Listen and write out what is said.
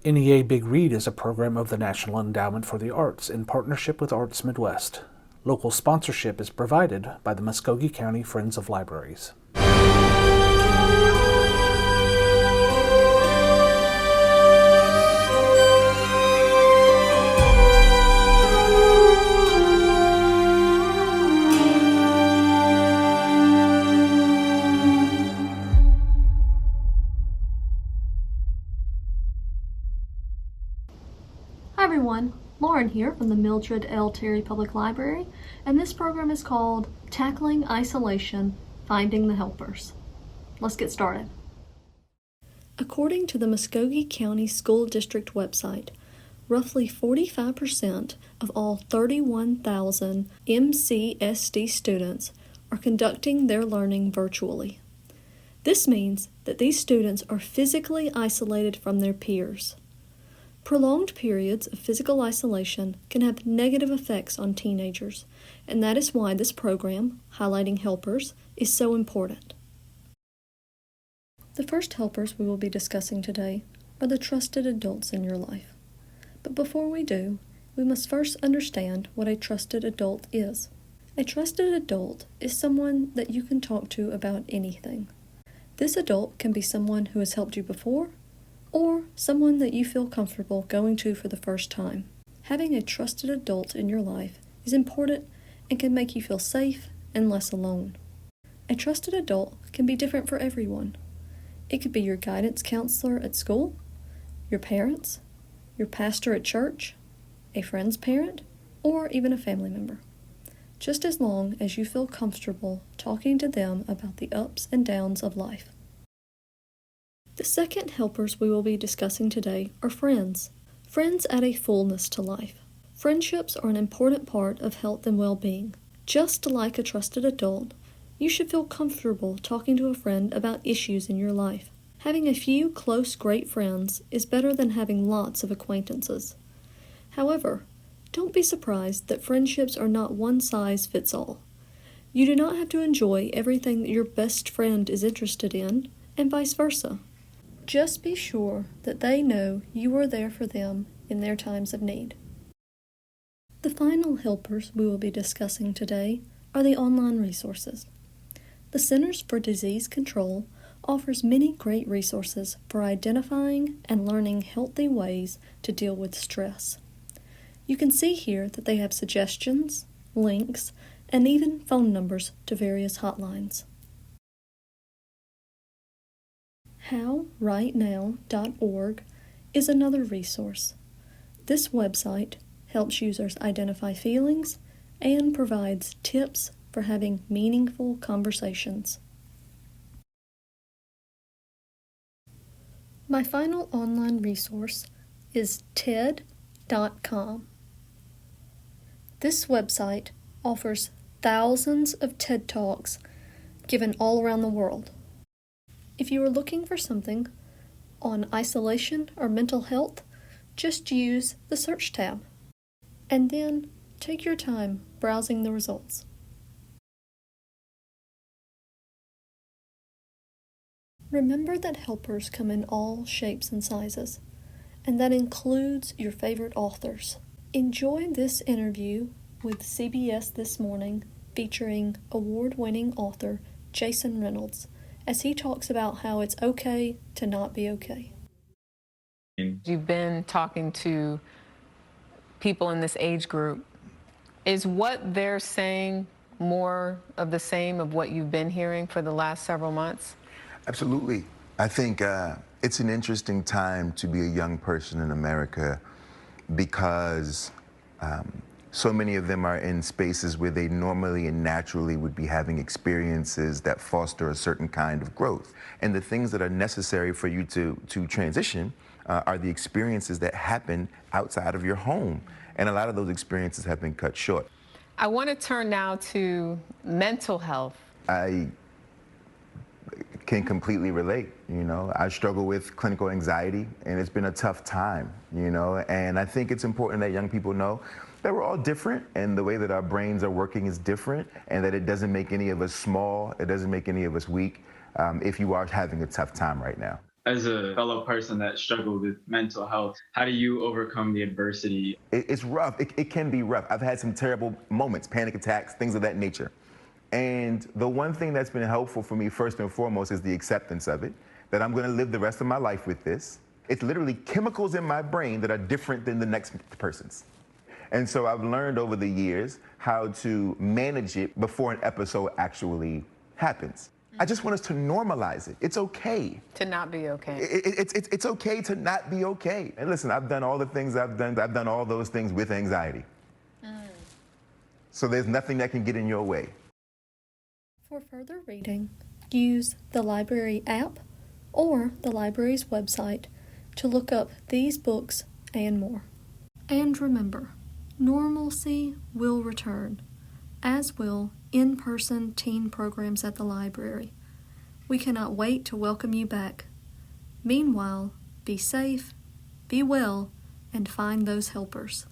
NEA Big Read is a program of the National Endowment for the Arts in partnership with Arts Midwest. Local sponsorship is provided by the Muskogee County Friends of Libraries. Hi everyone, Lauren here from the Mildred L. Terry Public Library, and this program is called Tackling Isolation, Finding the Helpers. Let's get started. According to the Muskogee County School District website, roughly 45% of all 31,000 MCSD students are conducting their learning virtually. This means that these students are physically isolated from their peers. Prolonged periods of physical isolation can have negative effects on teenagers, and that is why this program, highlighting helpers, is so important. The first helpers we will be discussing today are the trusted adults in your life. But before we do, we must first understand what a trusted adult is. A trusted adult is someone that you can talk to about anything. This adult can be someone who has helped you before, or someone that you feel comfortable going to for the first time. Having a trusted adult in your life is important and can make you feel safe and less alone. A trusted adult can be different for everyone. It could be your guidance counselor at school, your parents, your pastor at church, a friend's parent, or even a family member. Just as long as you feel comfortable talking to them about the ups and downs of life. The second helpers we will be discussing today are friends. Friends add a fullness to life. Friendships are an important part of health and well-being. Just like a trusted adult, you should feel comfortable talking to a friend about issues in your life. Having a few close, great friends is better than having lots of acquaintances. However, don't be surprised that friendships are not one size fits all. You do not have to enjoy everything that your best friend is interested in, and vice versa. Just be sure that they know you are there for them in their times of need. The final helpers we will be discussing today are the online resources. The Centers for Disease Control offers many great resources for identifying and learning healthy ways to deal with stress. You can see here that they have suggestions, links, and even phone numbers to various hotlines. HowRightNow.org is another resource. This website helps users identify feelings and provides tips for having meaningful conversations. My final online resource is TEDcom. This website offers thousands of TED Talks given all around the world. If you are looking for something on isolation or mental health, just use the search tab, and then take your time browsing the results. Remember that helpers come in all shapes and sizes, and that includes your favorite authors. Enjoy this interview with CBS This Morning featuring award-winning author Jason Reynolds, as he talks about how it's okay to not be okay. You've been talking to people in this age group. Is what they're saying more of the same of what you've been hearing for the last several months? Absolutely. I think it's an interesting time to be a young person in America because so many of them are in spaces where they normally and naturally would be having experiences that foster a certain kind of growth. And the things that are necessary for you to transition are the experiences that happen outside of your home. And a lot of those experiences have been cut short. I want to turn now to mental health. I can completely relate. I struggle with clinical anxiety, and it's been a tough time, and I think it's important that young people know that we're all different, and the way that our brains are working is different, and that it doesn't make any of us small, it doesn't make any of us weak if you are having a tough time right now. As a fellow person that struggled with mental health, how do you overcome the adversity? It's rough. It can be rough. I've had some terrible moments, panic attacks, things of that nature. And the one thing that's been helpful for me, first and foremost, is the acceptance of it, that I'm going to live the rest of my life with this. It's literally chemicals in my brain that are different than the next person's. And so I've learned over the years how to manage it before an episode actually happens. I just want us to normalize it. It's okay. To not be okay. It's okay to not be okay. And listen, I've done all the things I've done. I've done all those things with anxiety. So there's nothing that can get in your way. For further reading, use the library app or the library's website to look up these books and more. And remember, normalcy will return, as will in-person teen programs at the library. We cannot wait to welcome you back. Meanwhile, be safe, be well, and find those helpers.